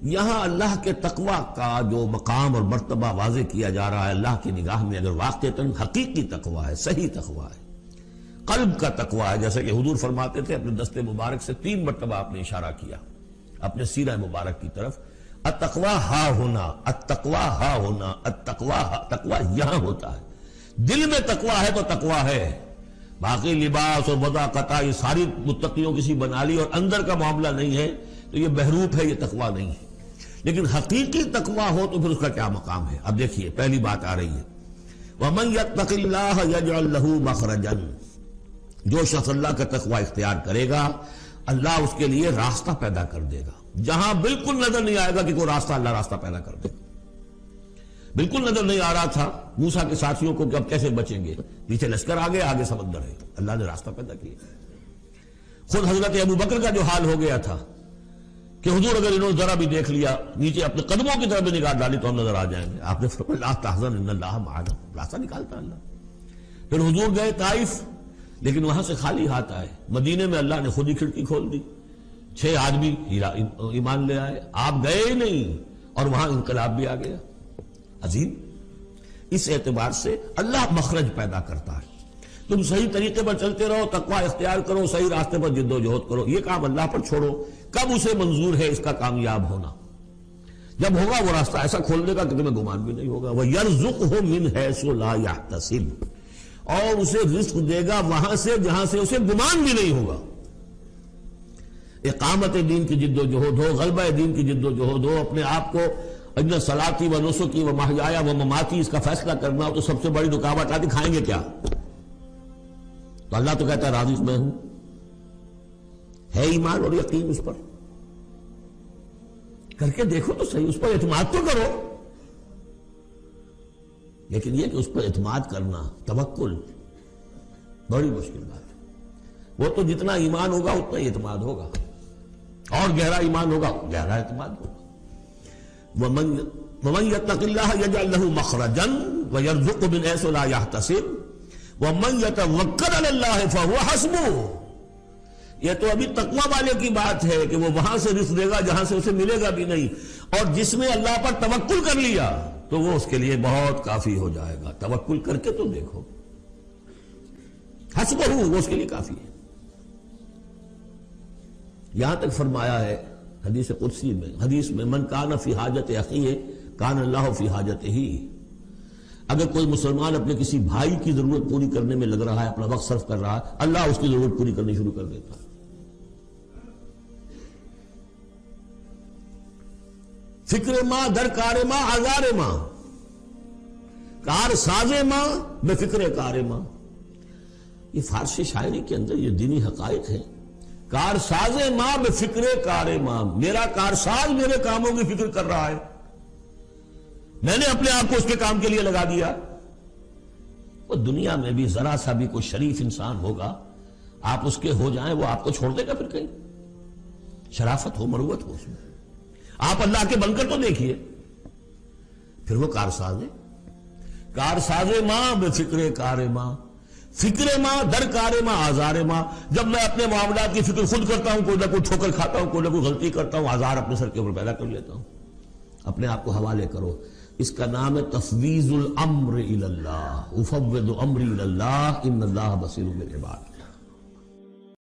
یہاں اللہ کے تقوی کا جو مقام اور مرتبہ واضح کیا جا رہا ہے، اللہ کی نگاہ میں اگر واقعتاً حقیقی تقوی ہے، صحیح تقوی ہے، قلب کا تقوی ہے، جیسے کہ حضور فرماتے تھے اپنے دست مبارک سے 3 مرتبہ آپ نے اشارہ کیا اپنے سیرہ مبارک کی طرف، التقوی ہا ہونا، التقوی ہا ہونا، تقوی یہاں ہوتا ہے، دل میں تقوی ہے تو تقوی ہے، باقی لباس اور وضاقت یہ ساری متقیوں کسی بنا لی اور اندر کا معاملہ نہیں ہے تو یہ بہروپ ہے، یہ تقوی نہیں ہے۔ لیکن حقیقی تقوی ہو تو پھر اس کا کیا مقام ہے؟ اب دیکھیے پہلی بات آ رہی ہے، وَمَن يَتَّقِ اللَّهَ يَجْعَلْ لَهُ مَخْرَجًا، جو شخص اللہ کا تقوی اختیار کرے گا اللہ اس کے لیے راستہ پیدا کر دے گا، جہاں بالکل نظر نہیں آئے گا کہ کوئی راستہ، اللہ راستہ پیدا کر دے گا۔ بالکل نظر نہیں آ رہا تھا موسیٰ کے ساتھیوں کو کہ اب کیسے بچیں گے، پیچھے لشکر آگے، آگے سمندر ہے، اللہ نے راستہ پیدا کیا۔ خود حضرت ابو بکر کا جو حال ہو گیا تھا کہ حضور اگر انہوں نے ذرا بھی دیکھ لیا، نیچے اپنے قدموں کی طرف بھی نگاہ ڈالی تو ہم نظر آ جائیں گے، آپ نے فرمایا لا تحزن ان اللہ معنا، راستہ نکالتا اللہ۔ پھر حضور گئے طائف، لیکن وہاں سے خالی ہاتھ آئے، مدینے میں اللہ نے خود ہی کھڑکی کھول دی، 6 آدمی ایمان لے آئے، آپ گئے ہی نہیں اور وہاں انقلاب بھی آ گیا۔ عظیم، اس اعتبار سے اللہ مخرج پیدا کرتا ہے، تم صحیح طریقے پر چلتے رہو، تقوی اختیار کرو، صحیح راستے پر جد و جہد کرو، یہ کام اللہ پر چھوڑو، کب اسے منظور ہے اس کا کامیاب ہونا؟ جب ہوگا وہ راستہ ایسا کھول دے گا کہ تمہیں گمان بھی نہیں ہوگا، وَيَرْزُقْهُ مِنْ حَيْثُ لَا يَحْتَسِبُ، اور اسے رزق دے گا وہاں سے جہاں سے اسے گمان بھی نہیں ہوگا۔ اقامت دین کی جد و جہد ہو، غلبہ دین کی جد و جہد ہو، اپنے آپ کو ان صلاتی و نسکی و محیایا و مماتی اس کا فیصلہ کرنا ہو تو سب سے بڑی رکاوٹ آتی، کھائیں گے کیا؟ تو اللہ تو کہتا ہے راضی میں ہوں، ہے ایمان اور یقین اس پر، کر کے دیکھو تو صحیح، اس پر اعتماد تو کرو۔ لیکن یہ کہ اس پر اعتماد کرنا، توکل، بڑی مشکل بات ہے۔ وہ تو جتنا ایمان ہوگا اتنا ہی اعتماد ہوگا، اور گہرا ایمان ہوگا گہرا اعتماد ہوگا۔ وَمَن يَتَّقِ اللَّهَ يَجْعَلْ لَهُ مَخْرَجًا وَيَرْزُقْهُ مِنْ حَيْثُ لَا يَحْتَسِبُ وَمَن يَتَوَكَّلْ عَلَى اللَّهِ فَهُوَ حَسْبُهُ، یہ تو ابھی تقوی والے کی بات ہے کہ وہ وہاں سے رزق دے گا جہاں سے اسے ملے گا بھی نہیں، اور جس نے اللہ پر توکل کر لیا تو وہ اس کے لیے بہت کافی ہو جائے گا۔ توکل کر کے تو دیکھو، حسبہ، وہ اس کے لیے کافی ہے۔ یہاں تک فرمایا ہے حدیث قدسی میں، حدیث میں، من کان فی حاجت اخیہ کان اللہ فی حاجتہ، اگر کوئی مسلمان اپنے کسی بھائی کی ضرورت پوری کرنے میں لگ رہا ہے، اپنا وقت صرف کر رہا ہے، اللہ اس کی ضرورت پوری کرنی شروع کر دیتا ہے۔ فکر ماں در کار ماں آزار ماں، کار ساز ماں بے فکر کار ماں، یہ فارسی شاعری کے اندر یہ دینی حقائق ہیں۔ کار ساز ماں بے فکر کار ماں، میرا کارساز میرے کاموں کی فکر کر رہا ہے، میں نے اپنے آپ کو اس کے کام کے لیے لگا دیا۔ وہ دنیا میں بھی ذرا سا بھی کوئی شریف انسان ہوگا، آپ اس کے ہو جائیں وہ آپ کو چھوڑ دے گا پھر کہیں؟ شرافت ہو، مروت ہو اس میں، آپ اللہ کے بن کر تو دیکھیے، پھر وہ کارساز ہے۔ کارساز ماں بے فکر کار ماں، فکر ماں در کار ماں آزار ماں، جب میں اپنے معاملات کی فکر خود کرتا ہوں، کوئی نہ کوئی ٹھوکر کھاتا ہوں، کوئی نہ کوئی غلطی کرتا ہوں، آزار اپنے سر کے اوپر پیدا کر لیتا ہوں۔ اپنے آپ کو حوالے کرو، اس کا نام ہے تفویض الامر الی اللہ، افوض امری الی اللہ ان اللہ بصیر بالعباد۔